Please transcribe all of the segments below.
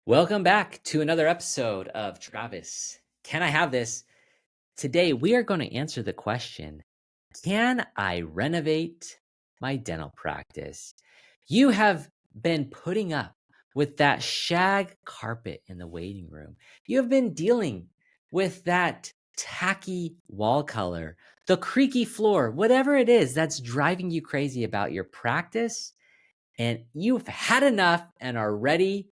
Welcome back to another episode of Travis. Can I have this? Today, we are going to answer the question, can I renovate my dental practice? You have been putting up with that shag carpet in the waiting room. You have been dealing with that tacky wall color, the creaky floor, whatever it is that's driving you crazy about your practice. And you've had enough and are ready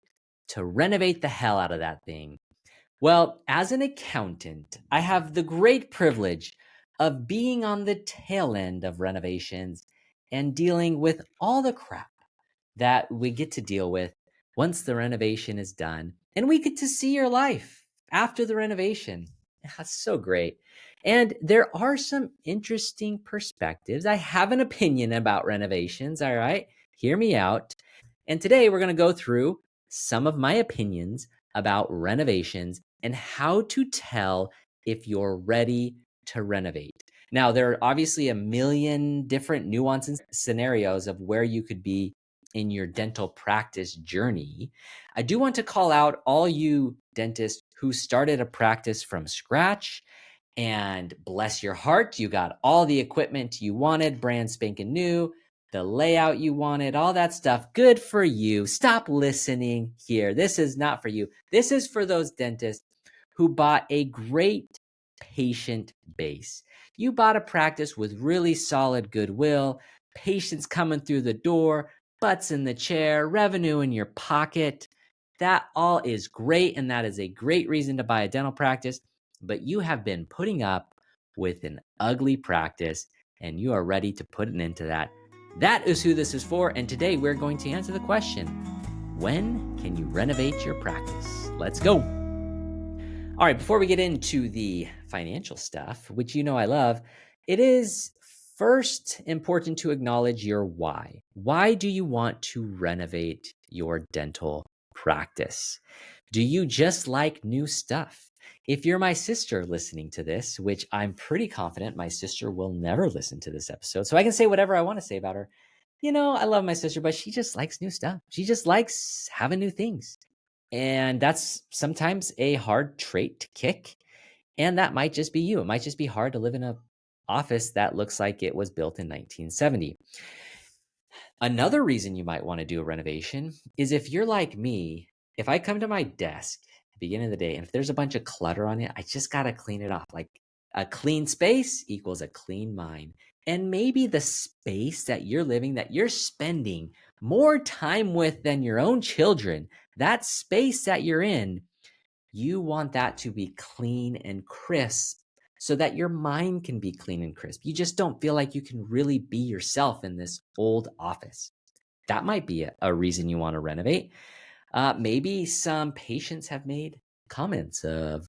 to renovate the hell out of that thing. Well, as an accountant, I have the great privilege of being on the tail end of renovations and dealing with all the crap that we get to deal with once the renovation is done. And we get to see your life after the renovation. That's so great. And there are some interesting perspectives. I have an opinion about renovations, all right? Hear me out. And today we're going to go through some of my opinions about renovations and how to tell if you're ready to renovate. Now, there are obviously a million different nuances, scenarios of where you could be in your dental practice journey. I do want to call out all you dentists who started a practice from scratch, and bless your heart, you got all the equipment you wanted, brand spanking new, the layout you wanted, all that stuff. Good for you. Stop listening here. This is not for you. This is for those dentists who bought a great patient base. You bought a practice with really solid goodwill, patients coming through the door, butts in the chair, revenue in your pocket. That all is great, and that is a great reason to buy a dental practice. But you have been putting up with an ugly practice, and you are ready to put an end to that. That is who this is for, and today we're going to answer the question, when can you renovate your practice? Let's go. All right, before we get into the financial stuff, which you know I love, it is first important to acknowledge your why. Why do you want to renovate your dental practice? Do you just like new stuff? If you're my sister listening to this, which I'm pretty confident my sister will never listen to this episode, so I can say whatever I want to say about her. I love my sister, but she just likes new stuff. She just likes having new things. And that's sometimes a hard trait to kick. And that might just be you. It might just be hard to live in an office that looks like it was built in 1970. Another reason you might want to do a renovation is if you're like me, if I come to my desk at the beginning of the day and if there's a bunch of clutter on it, I just got to clean it off. Like a clean space equals a clean mind. And maybe the space that you're living, that you're spending more time with than your own children, that space that you're in, you want that to be clean and crisp so that your mind can be clean and crisp. You just don't feel like you can really be yourself in this old office. That might be a reason you want to renovate. Maybe some patients have made comments of,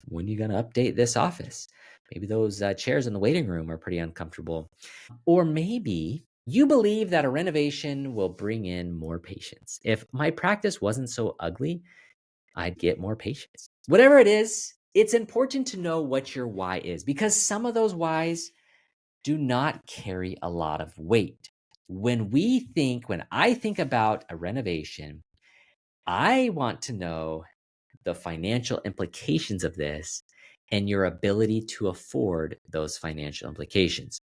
when are you going to update this office? Maybe those chairs in the waiting room are pretty uncomfortable. Or maybe you believe that a renovation will bring in more patients. If my practice wasn't so ugly, I'd get more patients. Whatever it is, it's important to know what your why is, because some of those whys do not carry a lot of weight. When I think about a renovation, I want to know the financial implications of this and your ability to afford those financial implications.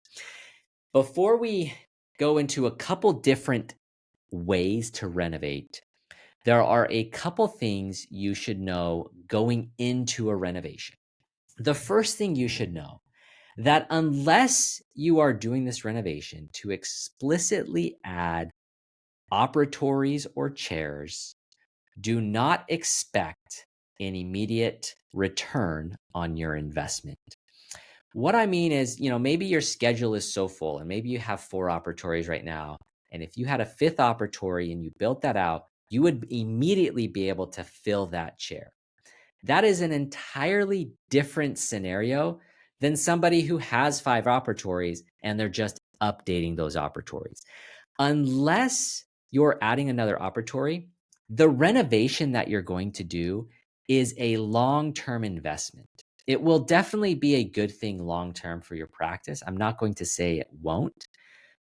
Before we go into a couple different ways to renovate, there are a couple things you should know going into a renovation. The first thing you should know, that unless you are doing this renovation to explicitly add operatories or chairs, do not expect an immediate return on your investment. What I mean is, maybe your schedule is so full and maybe you have 4 operatories right now. And if you had a 5th operatory and you built that out, you would immediately be able to fill that chair. That is an entirely different scenario than somebody who has 5 operatories and they're just updating those operatories. Unless you're adding another operatory, the renovation that you're going to do is a long-term investment. It will definitely be a good thing long-term for your practice. I'm not going to say it won't,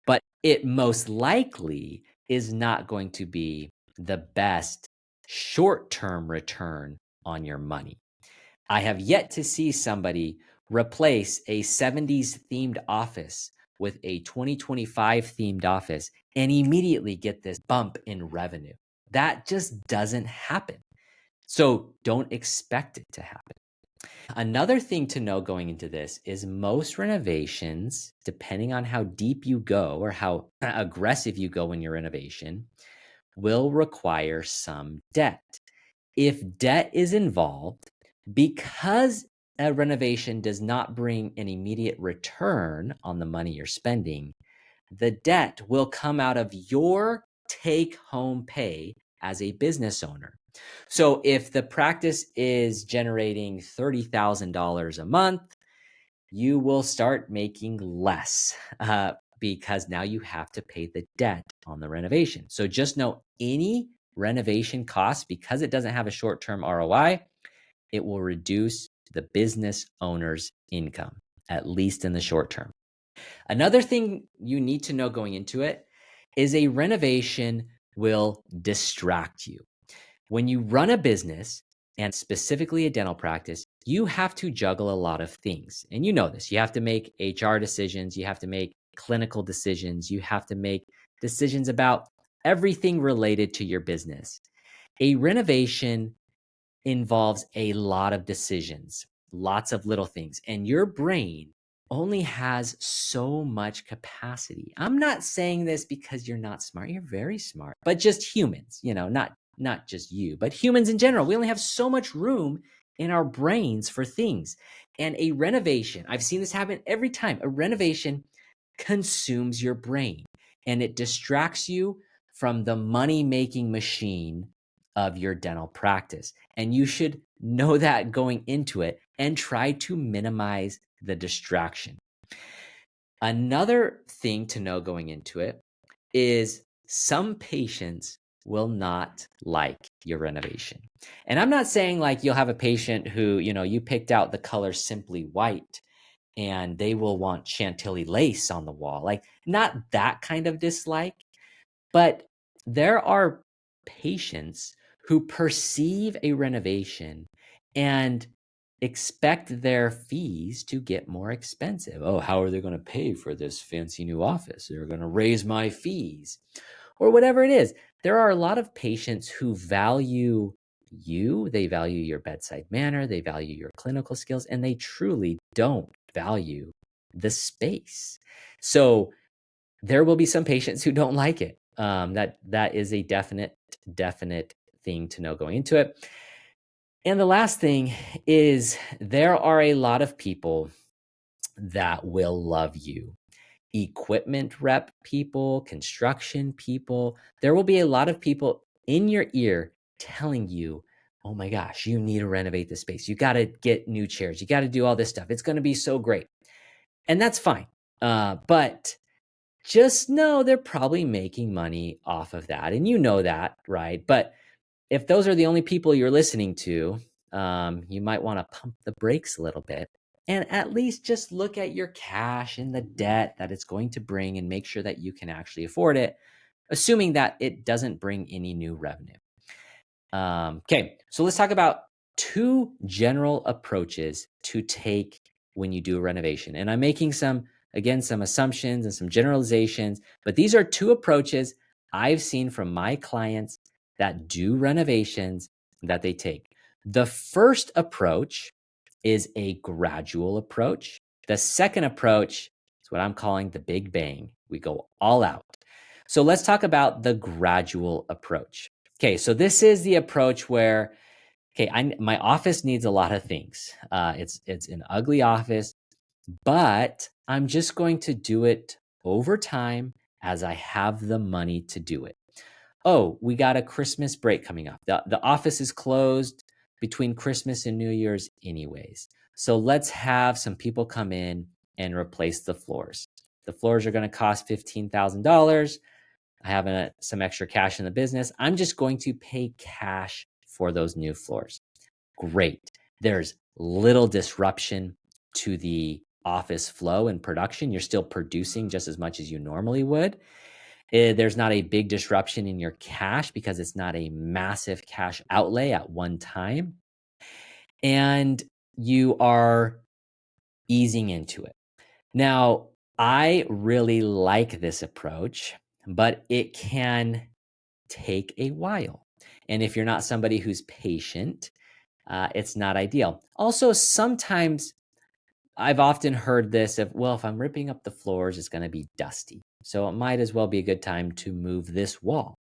but it most likely is not going to be the best short-term return on your money. I have yet to see somebody replace a 70s themed office with a 2025 themed office and immediately get this bump in revenue. That just doesn't happen. So don't expect it to happen. Another thing to know going into this is most renovations, depending on how deep you go or how aggressive you go in your renovation, will require some debt. If debt is involved, because a renovation does not bring an immediate return on the money you're spending, the debt will come out of your take home pay as a business owner. So if the practice is generating $30,000 a month, you will start making less because now you have to pay the debt on the renovation. So just know any renovation cost, because it doesn't have a short-term ROI, it will reduce the business owner's income, at least in the short term. Another thing you need to know going into it is a renovation will distract you. When you run a business, and specifically a dental practice, you have to juggle a lot of things. And you know this. You have to make HR decisions, you have to make clinical decisions, you have to make decisions about everything related to your business. A renovation involves a lot of decisions, lots of little things, and your brain only has so much capacity. I'm not saying this because you're not smart. You're very smart, but just humans, not just you, but humans in general. We only have so much room in our brains for things. And a renovation, I've seen this happen every time. A renovation consumes your brain and it distracts you from the money-making machine of your dental practice. And you should know that going into it and try to minimize the distraction. Another thing to know going into it is some patients will not like your renovation. And I'm not saying like you'll have a patient who, you picked out the color simply white and they will want Chantilly lace on the wall. Like, not that kind of dislike, but there are patients who perceive a renovation and expect their fees to get more expensive. Oh, how are they going to pay for this fancy new office? They're going to raise my fees or whatever it is. There are a lot of patients who value you, they value your bedside manner, they value your clinical skills, and they truly don't value the space. So there will be some patients who don't like it. That is a definite thing to know going into it. And the last thing is there are a lot of people that will love you. Equipment rep people, construction people. There will be a lot of people in your ear telling you, oh my gosh, you need to renovate the space. You got to get new chairs. You got to do all this stuff. It's going to be so great. And that's fine. But just know they're probably making money off of that. And you know that, right? But if those are the only people you're listening to, you might want to pump the brakes a little bit and at least just look at your cash and the debt that it's going to bring and make sure that you can actually afford it, assuming that it doesn't bring any new revenue. Okay, so let's talk about two general approaches to take when you do a renovation. And I'm making some assumptions and some generalizations, but these are two approaches I've seen from my clients that do renovations that they take. The first approach is a gradual approach. The second approach is what I'm calling the big bang. We go all out. So let's talk about the gradual approach. Okay, so this is the approach where, my office needs a lot of things. It's an ugly office, but I'm just going to do it over time as I have the money to do it. Oh, we got a Christmas break coming up. The office is closed between Christmas and New Year's anyways. So let's have some people come in and replace the floors. The floors are going to cost $15,000. I have some extra cash in the business. I'm just going to pay cash for those new floors. Great. There's little disruption to the office flow and production. You're still producing just as much as you normally would. There's not a big disruption in your cash because it's not a massive cash outlay at one time. And you are easing into it. Now, I really like this approach, but it can take a while. And if you're not somebody who's patient, it's not ideal. Also, sometimes I've often heard this of, well, if I'm ripping up the floors, it's going to be dusty. So it might as well be a good time to move this wall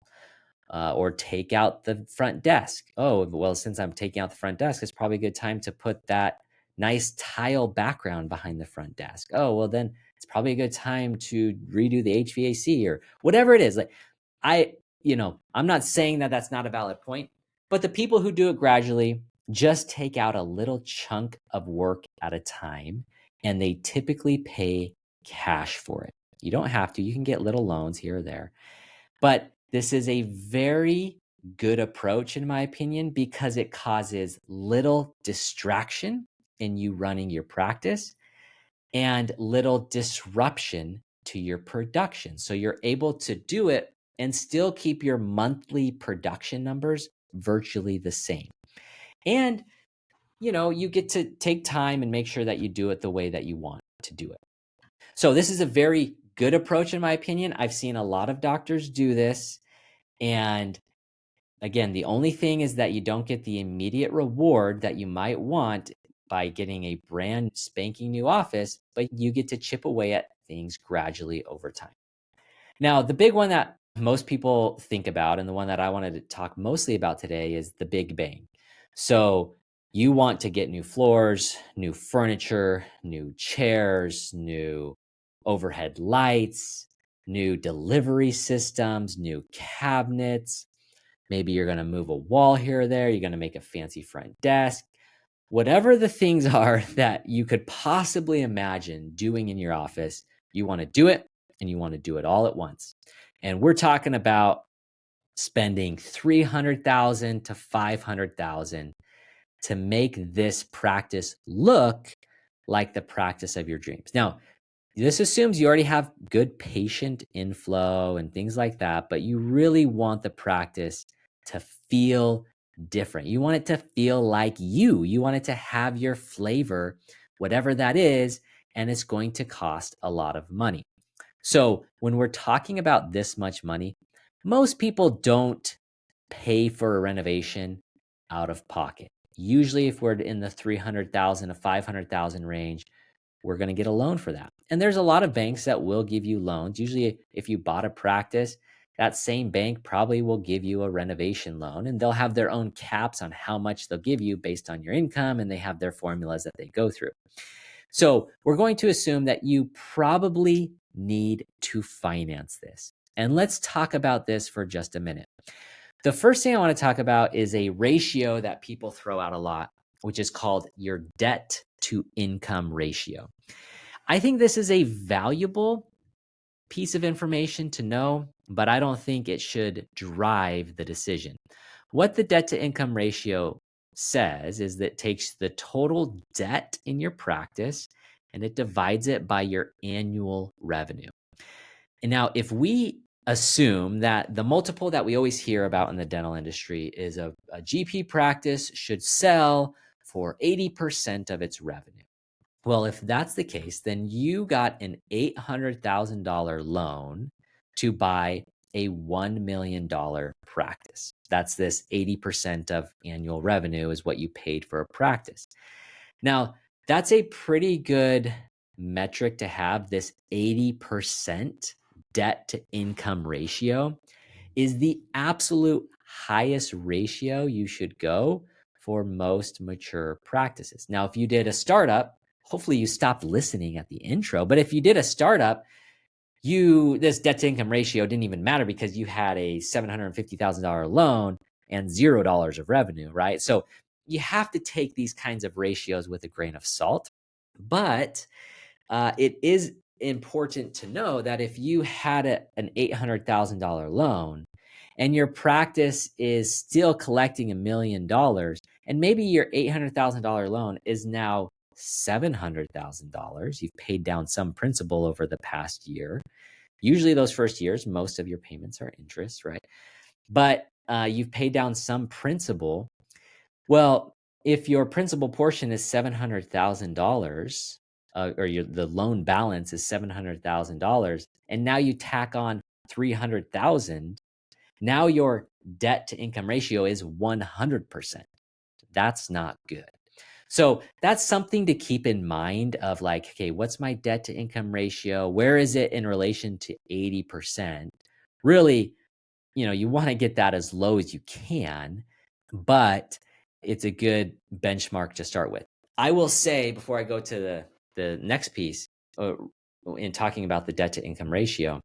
or take out the front desk. Oh, well, since I'm taking out the front desk, it's probably a good time to put that nice tile background behind the front desk. Oh, well, then it's probably a good time to redo the HVAC or whatever it is. Like, I'm not saying that that's not a valid point, but the people who do it gradually just take out a little chunk of work at a time, and they typically pay cash for it. You don't have to, you can get little loans here or there. But this is a very good approach, in my opinion, because it causes little distraction in you running your practice and little disruption to your production. So you're able to do it and still keep your monthly production numbers virtually the same. And, you get to take time and make sure that you do it the way that you want to do it. So this is a very good approach, in my opinion. I've seen a lot of doctors do this. And again, the only thing is that you don't get the immediate reward that you might want by getting a brand spanking new office, but you get to chip away at things gradually over time. Now, the big one that most people think about, and the one that I wanted to talk mostly about today, is the big bang. So you want to get new floors, new furniture, new chairs, new overhead lights, new delivery systems, new cabinets. Maybe you're going to move a wall here or there. You're going to make a fancy front desk. Whatever the things are that you could possibly imagine doing in your office, you want to do it, and you want to do it all at once. And we're talking about spending $300,000 to $500,000 to make this practice look like the practice of your dreams. Now, this assumes you already have good patient inflow and things like that, but you really want the practice to feel different. You want it to feel like you. You want it to have your flavor, whatever that is, and it's going to cost a lot of money. So when we're talking about this much money, most people don't pay for a renovation out of pocket. Usually, if we're in the 300,000 to 500,000 range, we're going to get a loan for that. And there's a lot of banks that will give you loans. Usually, if you bought a practice, that same bank probably will give you a renovation loan, and they'll have their own caps on how much they'll give you based on your income, and they have their formulas that they go through. So we're going to assume that you probably need to finance this. And let's talk about this for just a minute. The first thing I want to talk about is a ratio that people throw out a lot, which is called your debt to income ratio. I think this is a valuable piece of information to know, but I don't think it should drive the decision. What the debt to income ratio says is that it takes the total debt in your practice and it divides it by your annual revenue. And now, if we assume that the multiple that we always hear about in the dental industry is a GP practice should sell for 80% of its revenue. Well, if that's the case, then you got an $800,000 loan to buy a $1 million practice. That's this 80% of annual revenue is what you paid for a practice. Now, that's a pretty good metric to have. This 80% debt to income ratio is the absolute highest ratio you should go for most mature practices. Now, if you did a startup, hopefully you stopped listening at the intro, but if you did a startup, this debt to income ratio didn't even matter because you had a $750,000 loan and $0 of revenue, right? So you have to take these kinds of ratios with a grain of salt. But it is important to know that if you had an $800,000 loan and your practice is still collecting $1 million, and maybe your $800,000 loan is now $700,000, you've paid down some principal over the past year, Usually those first years, most of your payments are interest, right? But you've paid down some principal. Well, if your principal portion is $700,000, or the loan balance is $700,000, and now you tack on 300,000, now your debt to income ratio is 100%. That's not good. So that's something to keep in mind of like, okay, what's my debt to income ratio? Where is it in relation to 80%? Really, you want to get that as low as you can, but it's a good benchmark to start with. I will say before I go to the next piece, in talking about the debt to income ratio,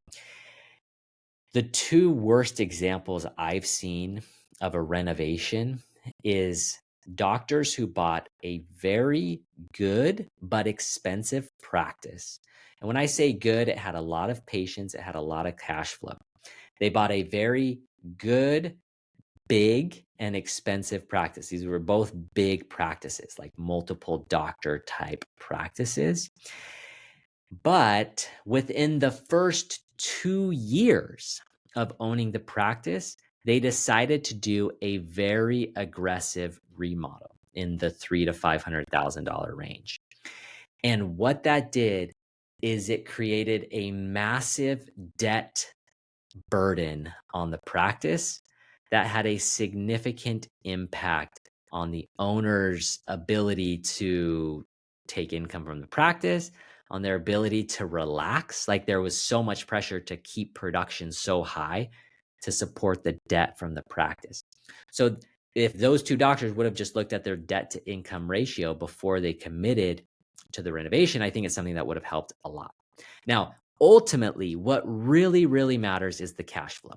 the two worst examples I've seen of a renovation is doctors who bought a very good but expensive practice. And when I say good, it had a lot of patients, it had a lot of cash flow. They bought a very good, big, and expensive practice. These were both big practices, like multiple doctor type practices. But within the first 2 years of owning the practice, they decided to do a very aggressive remodel in the $300,000 to $500,000 range. And what that did is it created a massive debt burden on the practice that had a significant impact on the owner's ability to take income from the practice, on their ability to relax. Like there was so much pressure to keep production so high to support the debt from the practice. So if those two doctors would have just looked at their debt to income ratio before they committed to the renovation, I think it's something that would have helped a lot. Now, ultimately, what really, really matters is the cash flow.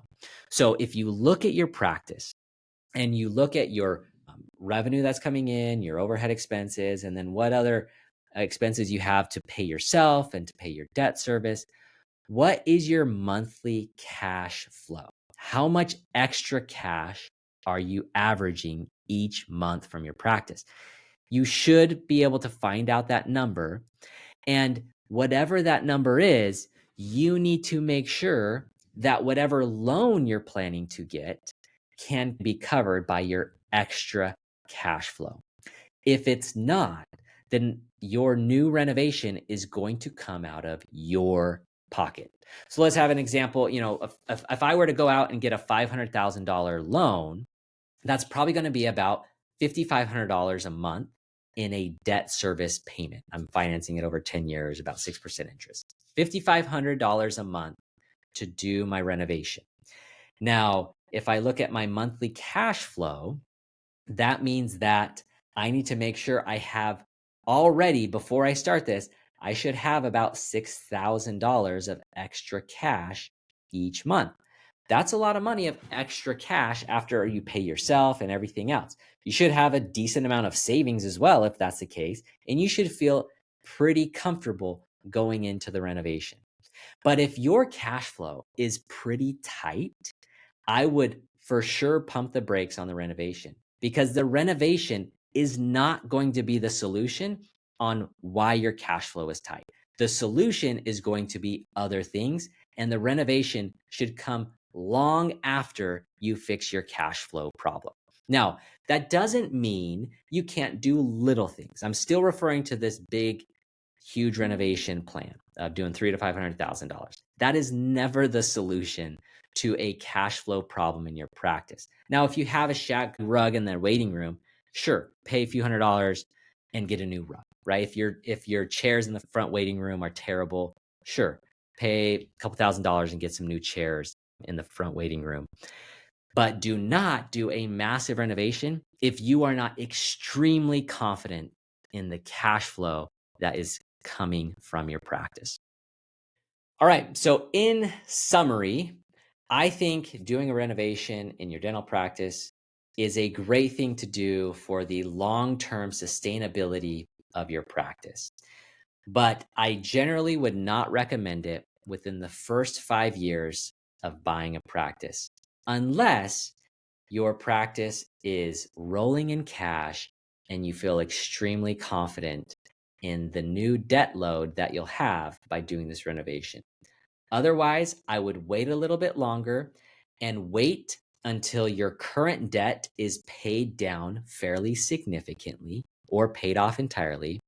So if you look at your practice and you look at your revenue that's coming in, your overhead expenses, and then what other expenses you have to pay yourself and to pay your debt service, what is your monthly cash flow? How much extra cash are you averaging each month from your practice? You should be able to find out that number. And whatever that number is, you need to make sure that whatever loan you're planning to get can be covered by your extra cash flow. If it's not, then your new renovation is going to come out of your pocket. So let's have an example. If I were to go out and get a $500,000 loan, that's probably going to be about $5,500 a month in a debt service payment. I'm financing it over 10 years, about 6% interest. $5,500 a month to do my renovation. Now, if I look at my monthly cash flow, that means that I need to make sure I have already, before I start this, I should have about $6,000 of extra cash each month. That's a lot of money of extra cash after you pay yourself and everything else. You should have a decent amount of savings as well, if that's the case, and you should feel pretty comfortable going into the renovation. But if your cash flow is pretty tight, I would for sure pump the brakes on the renovation, because the renovation is not going to be the solution on why your cash flow is tight. The solution is going to be other things, and the renovation should come long after you fix your cash flow problem. Now, that doesn't mean you can't do little things. I'm still referring to this big, huge renovation plan of doing $300,000 to $500,000. That is never the solution to a cash flow problem in your practice. Now, if you have a shag rug in the waiting room, sure, pay a few $100s and get a new rug, right? If your chairs in the front waiting room are terrible, sure, pay a couple $1,000s and get some new chairs in the front waiting room. But do not do a massive renovation if you are not extremely confident in the cash flow that is coming from your practice. All right, so in summary, I think doing a renovation in your dental practice is a great thing to do for the long-term sustainability of your practice. But I generally would not recommend it within the first 5 years of buying a practice, unless your practice is rolling in cash and you feel extremely confident in the new debt load that you'll have by doing this renovation. Otherwise, I would wait a little bit longer and wait until your current debt is paid down fairly significantly or paid off entirely,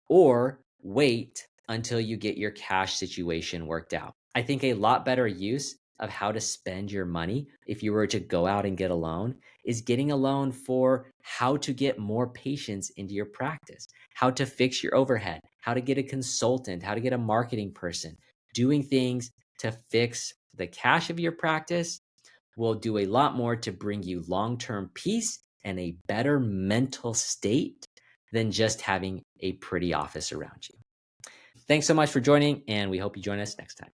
or wait until you get your cash situation worked out. I think a lot better use of how to spend your money if you were to go out and get a loan is getting a loan for how to get more patients into your practice, how to fix your overhead, how to get a consultant, how to get a marketing person. Doing things to fix the cash of your practice will do a lot more to bring you long-term peace and a better mental state than just having a pretty office around you. Thanks so much for joining, and we hope you join us next time.